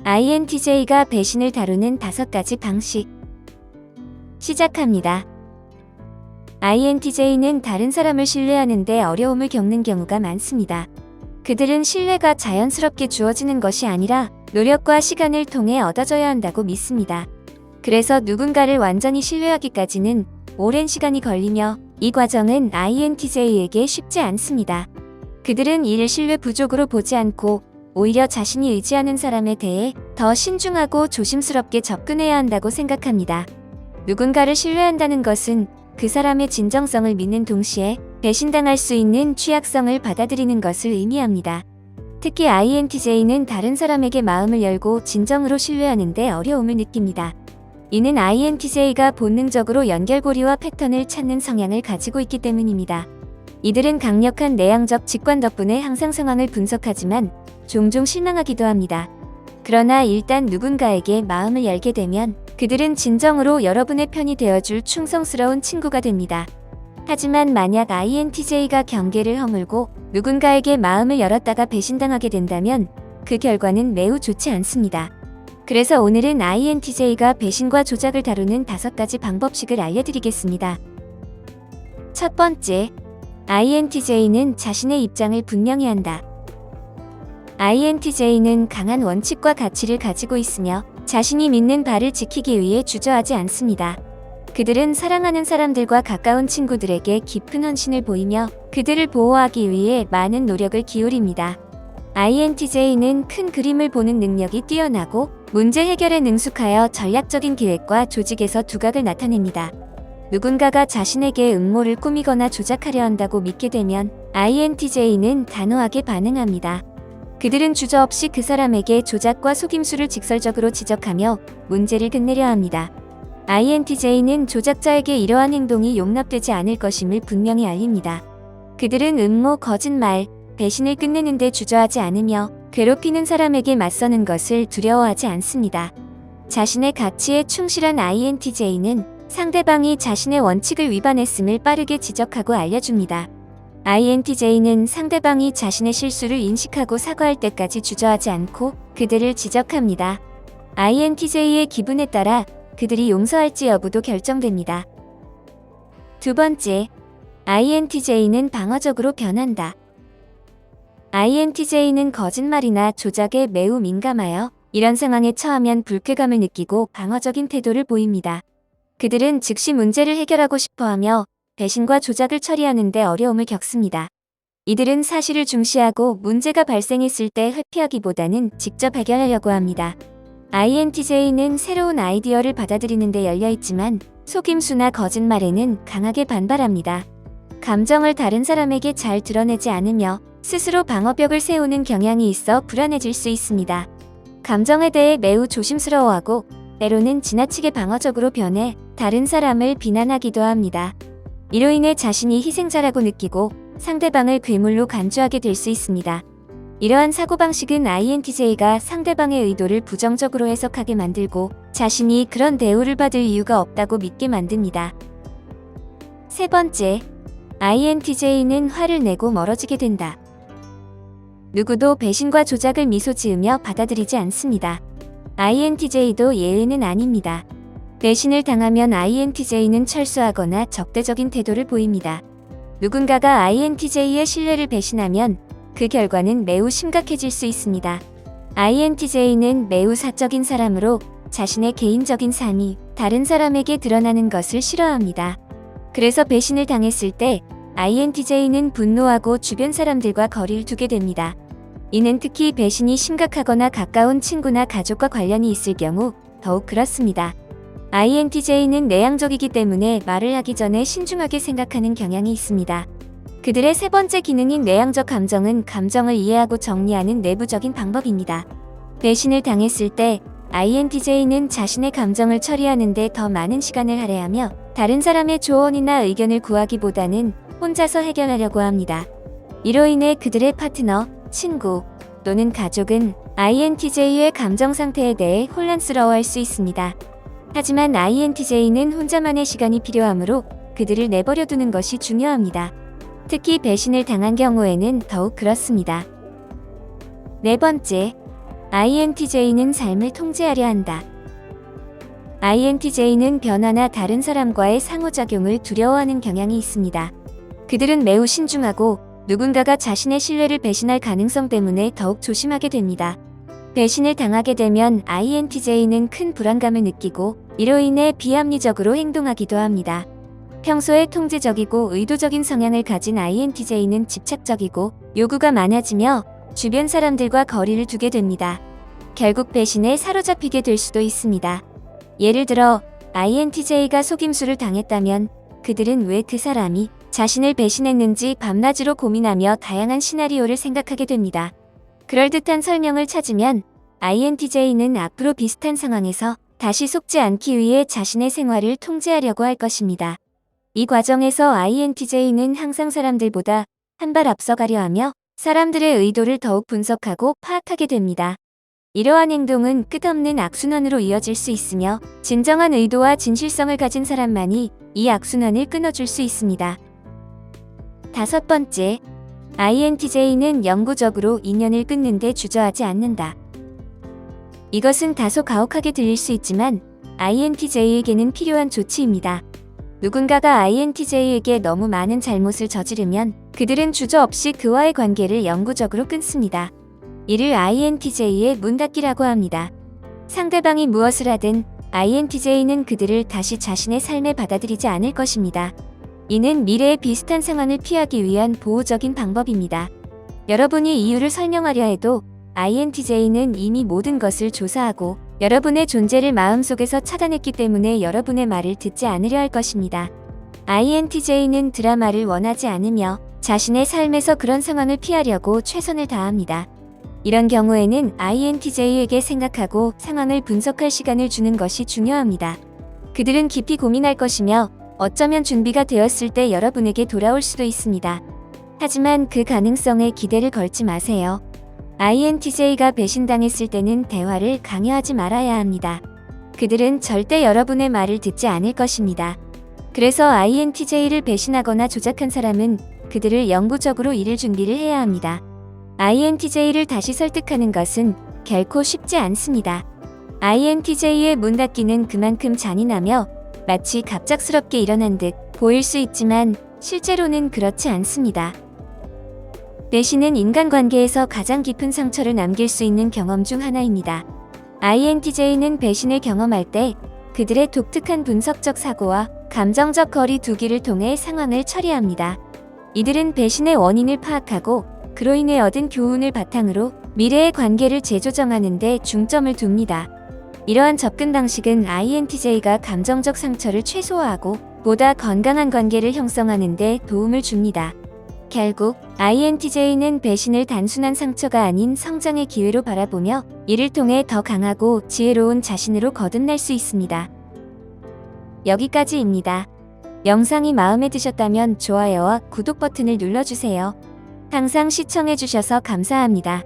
INTJ가 배신을 다루는 5가지 방식. 시작합니다. INTJ는 다른 사람을 신뢰하는데 어려움을 겪는 경우가 많습니다. 그들은 신뢰가 자연스럽게 주어지는 것이 아니라 노력과 시간을 통해 얻어져야 한다고 믿습니다. 그래서 누군가를 완전히 신뢰하기까지는 오랜 시간이 걸리며 이 과정은 INTJ에게 쉽지 않습니다. 그들은 이를 신뢰 부족으로 보지 않고 오히려 자신이 의지하는 사람에 대해 더 신중하고 조심스럽게 접근해야 한다고 생각합니다. 누군가를 신뢰한다는 것은 그 사람의 진정성을 믿는 동시에 배신당할 수 있는 취약성을 받아들이는 것을 의미합니다. 특히 INTJ는 다른 사람에게 마음을 열고 진정으로 신뢰하는데 어려움을 느낍니다. 이는 INTJ가 본능적으로 연결고리와 패턴을 찾는 성향을 가지고 있기 때문입니다. 이들은 강력한 내향적 직관 덕분에 항상 상황을 분석하지만 종종 실망하기도 합니다. 그러나 일단 누군가에게 마음을 열게 되면 그들은 진정으로 여러분의 편이 되어줄 충성스러운 친구가 됩니다. 하지만 만약 INTJ가 경계를 허물고 누군가에게 마음을 열었다가 배신당하게 된다면 그 결과는 매우 좋지 않습니다. 그래서 오늘은 INTJ가 배신과 조작을 다루는 5가지 방법식을 알려드리겠습니다. 첫 번째, INTJ는 자신의 입장을 분명히 한다. INTJ는 강한 원칙과 가치를 가지고 있으며 자신이 믿는 바를 지키기 위해 주저하지 않습니다. 그들은 사랑하는 사람들과 가까운 친구들에게 깊은 헌신을 보이며 그들을 보호하기 위해 많은 노력을 기울입니다. INTJ는 큰 그림을 보는 능력이 뛰어나고 문제 해결에 능숙하여 전략적인 계획과 조직에서 두각을 나타냅니다. 누군가가 자신에게 음모를 꾸미거나 조작하려 한다고 믿게 되면 INTJ는 단호하게 반응합니다. 그들은 주저없이 그 사람에게 조작과 속임수를 직설적으로 지적하며 문제를 끝내려 합니다. INTJ는 조작자에게 이러한 행동이 용납되지 않을 것임을 분명히 알립니다. 그들은 음모, 거짓말, 배신을 끝내는 데 주저하지 않으며 괴롭히는 사람에게 맞서는 것을 두려워하지 않습니다. 자신의 가치에 충실한 INTJ는 상대방이 자신의 원칙을 위반했음을 빠르게 지적하고 알려줍니다. INTJ는 상대방이 자신의 실수를 인식하고 사과할 때까지 주저하지 않고 그들을 지적합니다. INTJ의 기분에 따라 그들이 용서할지 여부도 결정됩니다. 두 번째, INTJ는 방어적으로 변한다. INTJ는 거짓말이나 조작에 매우 민감하여 이런 상황에 처하면 불쾌감을 느끼고 방어적인 태도를 보입니다. 그들은 즉시 문제를 해결하고 싶어하며 배신과 조작을 처리하는 데 어려움을 겪습니다. 이들은 사실을 중시하고 문제가 발생했을 때 회피하기보다는 직접 해결하려고 합니다. INTJ는 새로운 아이디어를 받아들이는 데 열려있지만 속임수나 거짓말에는 강하게 반발합니다. 감정을 다른 사람에게 잘 드러내지 않으며 스스로 방어벽을 세우는 경향이 있어 불안해질 수 있습니다. 감정에 대해 매우 조심스러워하고 때로는 지나치게 방어적으로 변해 다른 사람을 비난하기도 합니다. 이로 인해 자신이 희생자라고 느끼고 상대방을 괴물로 간주하게 될 수 있습니다. 이러한 사고방식은 INTJ가 상대방의 의도를 부정적으로 해석하게 만들고 자신이 그런 대우를 받을 이유가 없다고 믿게 만듭니다. 세 번째, INTJ는 화를 내고 멀어지게 된다. 누구도 배신과 조작을 미소 지으며 받아들이지 않습니다. INTJ도 예외는 아닙니다. 배신을 당하면 INTJ는 철수하거나 적대적인 태도를 보입니다. 누군가가 INTJ의 신뢰를 배신하면 그 결과는 매우 심각해질 수 있습니다. INTJ는 매우 사적인 사람으로 자신의 개인적인 삶이 다른 사람에게 드러나는 것을 싫어합니다. 그래서 배신을 당했을 때 INTJ는 분노하고 주변 사람들과 거리를 두게 됩니다. 이는 특히 배신이 심각하거나 가까운 친구나 가족과 관련이 있을 경우 더욱 그렇습니다. INTJ는 내향적이기 때문에 말을 하기 전에 신중하게 생각하는 경향이 있습니다. 그들의 세 번째 기능인 내향적 감정은 감정을 이해하고 정리하는 내부적인 방법입니다. 배신을 당했을 때 INTJ는 자신의 감정을 처리하는 데 더 많은 시간을 할애하며 다른 사람의 조언이나 의견을 구하기보다는 혼자서 해결하려고 합니다. 이로 인해 그들의 파트너, 친구 또는 가족은 INTJ의 감정 상태에 대해 혼란스러워할 수 있습니다. 하지만 INTJ는 혼자만의 시간이 필요하므로 그들을 내버려 두는 것이 중요합니다. 특히 배신을 당한 경우에는 더욱 그렇습니다. 네 번째, INTJ는 삶을 통제하려 한다. INTJ는 변화나 다른 사람과의 상호작용을 두려워하는 경향이 있습니다. 그들은 매우 신중하고 누군가가 자신의 신뢰를 배신할 가능성 때문에 더욱 조심하게 됩니다. 배신을 당하게 되면 INTJ는 큰 불안감을 느끼고 이로 인해 비합리적으로 행동하기도 합니다. 평소에 통제적이고 의도적인 성향을 가진 INTJ는 집착적이고 요구가 많아지며 주변 사람들과 거리를 두게 됩니다. 결국 배신에 사로잡히게 될 수도 있습니다. 예를 들어 INTJ가 속임수를 당했다면 그들은 왜 그 사람이 자신을 배신했는지 밤낮으로 고민하며 다양한 시나리오를 생각하게 됩니다. 그럴듯한 설명을 찾으면 INTJ는 앞으로 비슷한 상황에서 다시 속지 않기 위해 자신의 생활을 통제하려고 할 것입니다. 이 과정에서 INTJ는 항상 사람들보다 한 발 앞서가려 하며 사람들의 의도를 더욱 분석하고 파악하게 됩니다. 이러한 행동은 끝없는 악순환으로 이어질 수 있으며 진정한 의도와 진실성을 가진 사람만이 이 악순환을 끊어줄 수 있습니다. 5번째, INTJ는 영구적으로 인연을 끊는 데 주저하지 않는다. 이것은 다소 가혹하게 들릴 수 있지만 INTJ에게는 필요한 조치입니다. 누군가가 INTJ에게 너무 많은 잘못을 저지르면 그들은 주저없이 그와의 관계를 영구적으로 끊습니다. 이를 INTJ의 문 닫기라고 합니다. 상대방이 무엇을 하든 INTJ는 그들을 다시 자신의 삶에 받아들이지 않을 것입니다. 이는 미래의 비슷한 상황을 피하기 위한 보호적인 방법입니다. 여러분이 이유를 설명하려 해도 INTJ는 이미 모든 것을 조사하고 여러분의 존재를 마음속에서 차단했기 때문에 여러분의 말을 듣지 않으려 할 것입니다. INTJ는 드라마를 원하지 않으며 자신의 삶에서 그런 상황을 피하려고 최선을 다합니다. 이런 경우에는 INTJ에게 생각하고 상황을 분석할 시간을 주는 것이 중요합니다. 그들은 깊이 고민할 것이며 어쩌면 준비가 되었을 때 여러분에게 돌아올 수도 있습니다. 하지만 그 가능성에 기대를 걸지 마세요. INTJ가 배신당했을 때는 대화를 강요하지 말아야 합니다. 그들은 절대 여러분의 말을 듣지 않을 것입니다. 그래서 INTJ를 배신하거나 조작한 사람은 그들을 영구적으로 잃을 준비를 해야 합니다. INTJ를 다시 설득하는 것은 결코 쉽지 않습니다. INTJ의 문 닫기는 그만큼 잔인하며 마치 갑작스럽게 일어난 듯 보일 수 있지만 실제로는 그렇지 않습니다. 배신은 인간관계에서 가장 깊은 상처를 남길 수 있는 경험 중 하나입니다. INTJ는 배신을 경험할 때 그들의 독특한 분석적 사고와 감정적 거리 두기를 통해 상황을 처리합니다. 이들은 배신의 원인을 파악하고 그로 인해 얻은 교훈을 바탕으로 미래의 관계를 재조정하는 데 중점을 둡니다. 이러한 접근 방식은 INTJ가 감정적 상처를 최소화하고 보다 건강한 관계를 형성하는 데 도움을 줍니다. 결국 INTJ는 배신을 단순한 상처가 아닌 성장의 기회로 바라보며 이를 통해 더 강하고 지혜로운 자신으로 거듭날 수 있습니다. 여기까지입니다. 영상이 마음에 드셨다면 좋아요와 구독 버튼을 눌러주세요. 항상 시청해주셔서 감사합니다.